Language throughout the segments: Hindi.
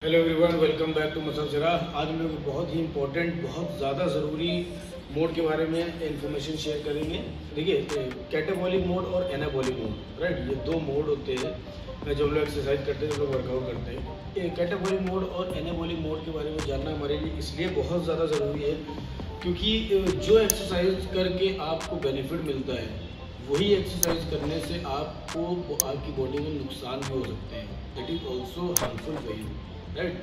Hello everyone, welcome back to muscle सिरा। आज हम लोग बहुत ही इम्पोर्टेंट, बहुत ज़्यादा ज़रूरी मोड के बारे में इंफॉर्मेशन शेयर करेंगे। देखिए, कैटाबॉलिक मोड और एनाबॉलिक मोड, राइट, ये दो मोड होते हैं जब हम लोग एक्सरसाइज करते हैं, जब लोग वर्कआउट करते हैं। कैटाबॉलिक मोड और एनाबॉलिक मोड के बारे में जानना हमारे लिए इसलिए बहुत ज़्यादा ज़रूरी है क्योंकि जो एक्सरसाइज करके आपको बेनिफिट मिलता है, वही एक्सरसाइज करने से आपको आपकी बॉडी में नुकसान भी हो सकते हैं। That is also harmful for you, right.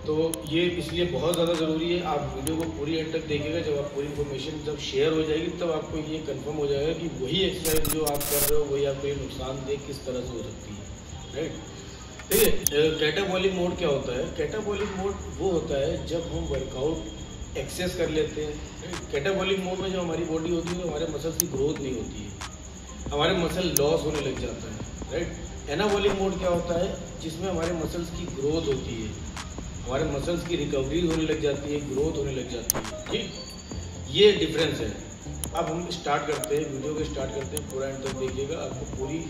तो ये इसलिए बहुत ज़्यादा ज़रूरी है। आप वीडियो को पूरी एंड तक देखिएगा। जब आप पूरी इन्फॉर्मेशन जब शेयर हो जाएगी तब आपको ये कंफर्म हो जाएगा कि वही एक्सरसाइज जो आप कर रहे हो वही आपको ये नुकसानदेह किस तरह से हो सकती है, राइट। देखिए, कैटाबॉलिक मोड क्या होता है? कैटाबॉलिक मोड वो होता है जब हम वर्कआउट एक्सेस कर लेते हैं। कैटाबॉलिक मोड में जो हमारी बॉडी होती है, हमारे मसल्स की ग्रोथ नहीं होती है, हमारे मसल लॉस होने लग जाता है, राइट। एनाबॉलिक मोड क्या होता है? जिसमें हमारे मसल्स की ग्रोथ होती है, हमारे मसल्स की रिकवरी होने लग जाती है, ग्रोथ होने लग जाती है, ठीक। ये डिफरेंस है। अब हम स्टार्ट करते हैं, वीडियो को स्टार्ट करते हैं। पूरा एंड तक देखिएगा, आपको पूरी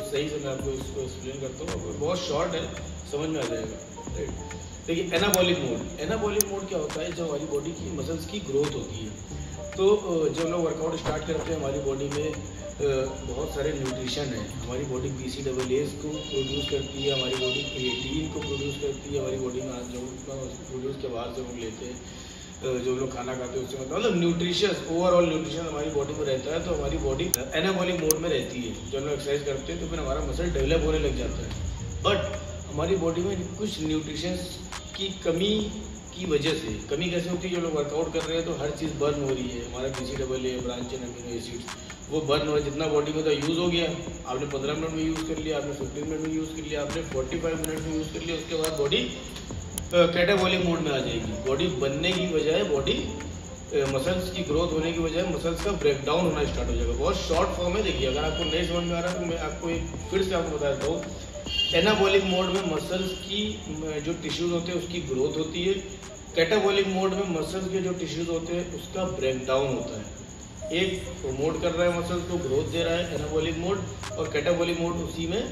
सही से मैं आपको इसको एक्सप्लेन करता हूँ। बहुत शॉर्ट है, समझ में आ जाएगा, राइट। देखिए, एनाबॉलिक मोड, एनाबॉलिक मोड क्या होता है? जब हमारी बॉडी की मसल्स की ग्रोथ होती है, तो जब हम लोग वर्कआउट स्टार्ट करते हैं, हमारी बॉडी में बहुत सारे न्यूट्रिशन है। हमारी बॉडी BCAAs को प्रोड्यूस करती है, हमारी बॉडी क्रिएटिन को प्रोड्यूस करती है, हमारी बॉडी में जो प्रोड्यूस के बाद जब हम लेते हैं, जो लोग खाना खाते हैं उससे मतलब न्यूट्रिशन, ओवरऑल न्यूट्रिशन हमारी बॉडी में रहता है। तो हमारी बॉडी एनाबॉलिक मोड में रहती है। जब हम लोग एक्सरसाइज करते हैं तो फिर हमारा मसल डेवलप होने लग जाता है। बट हमारी बॉडी में कुछ न्यूट्रिशन की कमी की वजह से, कमी कैसे होती है? जो लोग वर्कआउट कर रहे हैं तो हर चीज़ बर्न हो रही है, हमारा BCAA, branch chain amino acids, वो बर्न हो रहा है। जितना बॉडी में तो यूज़ हो गया, आपने 15 मिनट में यूज़ कर लिया, आपने 15 मिनट में यूज़ कर लिया, आपने 45 मिनट में यूज़ कर लिया। उसके बाद बॉडी कैटाबॉलिक मोड में आ जाएगी। बॉडी बनने की बजाय, बॉडी मसल्स की ग्रोथ होने की बजाय मसल्स का ब्रेकडाउन होना स्टार्ट हो जाएगा। बहुत शॉर्ट फॉर्म है। देखिए, अगर आपको नहीं समझ में आ रहा है तो मैं आपको एक फिर से आपको बता देता हूँ। एनाबॉलिक मोड में मसल्स की जो टिश्यूज होते हैं उसकी ग्रोथ होती है। कैटाबॉलिक मोड में मसल्स के जो टिश्यूज होते हैं उसका ब्रेकडाउन होता है। एक प्रमोट कर रहा है, मसल्स को ग्रोथ दे रहा है एनाबॉलिक मोड, और कैटाबॉलिक मोड उसी में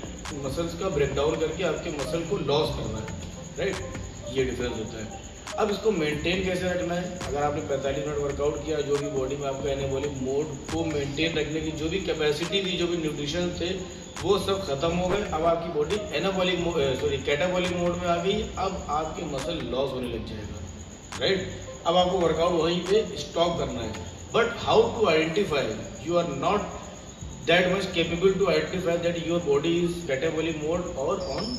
मसल्स का ब्रेकडाउन करके आपके मसल को लॉस कर रहा है, राइट। ये डिफरेंस होता है। अब इसको मेंटेन कैसे रखना है? अगर आपने 45 मिनट वर्कआउट किया, जो भी बॉडी में आपको एनाबॉलिक मोड को मेंटेन रखने की जो भी कैपेसिटी थी, जो भी न्यूट्रिशन थे, वो सब खत्म हो गए। अब आपकी बॉडी कैटाबॉलिक मोड में आ गई। अब आपके मसल लॉस होने लग जाएगा, राइट। अब आपको वर्कआउट वहीं पे स्टॉप करना है। But how to identify? You are not that much capable to identify that your body is catabolic mode और ऑन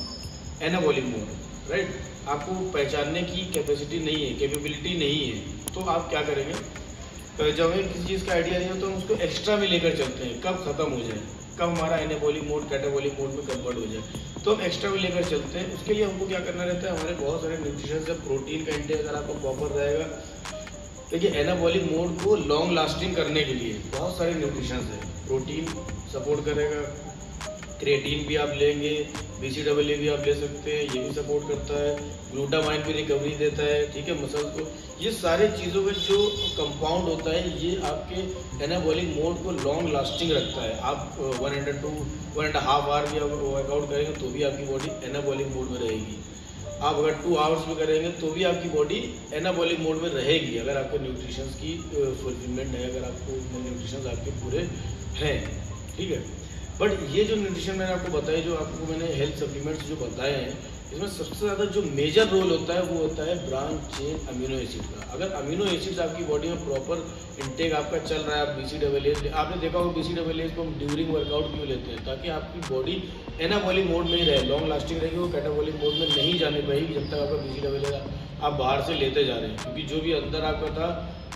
एनाबॉलिक मोड, राइट। आपको पहचानने की कैपेसिटी नहीं है, कैपेबिलिटी नहीं है। तो आप क्या करेंगे? जब हमें किसी चीज़ का आइडिया नहीं हो तो हम उसको एक्स्ट्रा में लेकर चलते हैं, कब खत्म हो जाए, कब हमारा एनाबॉलिक मोड कैटाबॉलिक मोड में कन्वर्ट हो जाए, तो हम एक्स्ट्रा में लेकर चलते हैं। उसके लिए हमको क्या करना रहता है? हमारे बहुत सारे न्यूट्रिशन से प्रोटीन का इंटेक अगर आपको प्रॉपर रहेगा। देखिए, एनाबॉलिक मोड को लॉन्ग लास्टिंग करने के लिए बहुत सारे न्यूट्रिशन है। प्रोटीन सपोर्ट करेगा, क्रिएटिन भी आप लेंगे, BCAA भी आप ले सकते हैं, ये भी सपोर्ट करता है, ग्लूटामाइन भी रिकवरी देता है, ठीक है, मसल्स को। ये सारे चीज़ों का जो कंपाउंड होता है, ये आपके एनाबॉलिक मोड को लॉन्ग लास्टिंग रखता है। आप 1 to 1.5 आवर भी आप वर्कआउट करेंगे तो भी आपकी बॉडी एनाबॉलिक मोड में रहेगी। आप अगर 2 आवर्स में करेंगे तो भी आपकी बॉडी एनाबॉलिक मोड में रहेगी, अगर आपके न्यूट्रिशन की फुलफिलमेंट है, अगर आपको न्यूट्रिशन आपके पूरे हैं, ठीक है। बट ये जो न्यूट्रिशन मैंने आपको बताया, जो आपको मैंने हेल्थ सप्लीमेंट्स जो बताए हैं, इसमें सबसे ज़्यादा जो मेजर रोल होता है वो होता है ब्रांच चेन अमीनो एसिड का। अगर अमीनो एसिड्स आपकी बॉडी में प्रॉपर इंटेक आपका चल रहा है, आप BCAAs, आपने देखा होगा BCAAs को हम ड्यूरिंग वर्कआउट क्यों लेते हैं? ताकि आपकी बॉडी एनाबॉलिक मोड में ही रहे, लॉन्ग लास्टिंग रहेगी, वो कैटाबॉलिक मोड में नहीं जाने पाएगी जब तक आपका BCAA आप बाहर से लेते जा रहे हैं। क्योंकि जो भी अंदर आपका था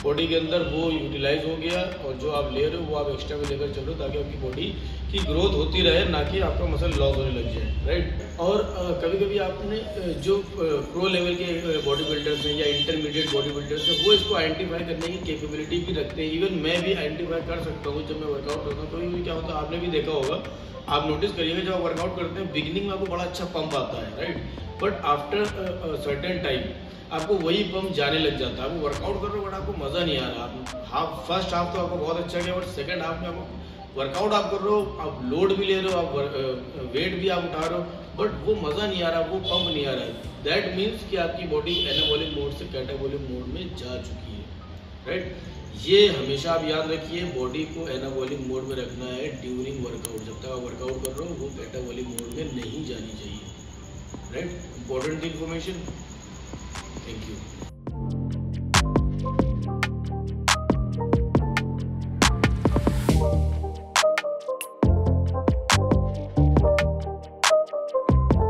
बॉडी के अंदर वो यूटिलाइज हो गया, और जो आप ले रहे हो वो आप एक्स्ट्रा में लेकर चल रहे हो ताकि आपकी बॉडी की ग्रोथ होती रहे, ना कि आपका मसल लॉस होने लग जाए, राइट। और कभी कभी आपने जो प्रो लेवल के बॉडी बिल्डर्स हैं या इंटरमीडिएट बॉडी बिल्डर्स हैं, वो इसको आइडेंटिफाई करने की कैपेबिलिटी भी रखते हैं। इवन मैं भी आइडेंटिफाई कर सकता हूँ जब मैं वर्कआउट करता हूँ। तो क्या होता है, आपने भी देखा होगा, आप नोटिस करिएगा, जब आप वर्कआउट करते हैं बिगिनिंग में आपको बड़ा अच्छा पंप आता है, right. But after certain time आपको वही पंप जाने लग जाता है। आप वर्कआउट कर रहे हो बट आपको मज़ा नहीं आ रहा। आप फर्स्ट हाफ तो आपको बहुत अच्छा गया, बट सेकंड हाफ में आपको वर्कआउट आप कर रहे हो, आप लोड भी ले रहे हो, आप वेट भी आप उठा रहे हो, बट वो मज़ा नहीं आ रहा, वो पंप नहीं आ रहा है, दैट मीन्स कि आपकी बॉडी एनाबॉलिक मोड से कैटाबॉलिक मोड में जा चुकी है, राइट। ये हमेशा आप याद रखिए, बॉडी को एनाबॉलिक मोड में रखना है ड्यूरिंग वर्कआउट। जब तक आप वर्कआउट कर रहे हो वो कैटाबॉलिक मोड में नहीं जानी चाहिए, right. Important information. Thank you.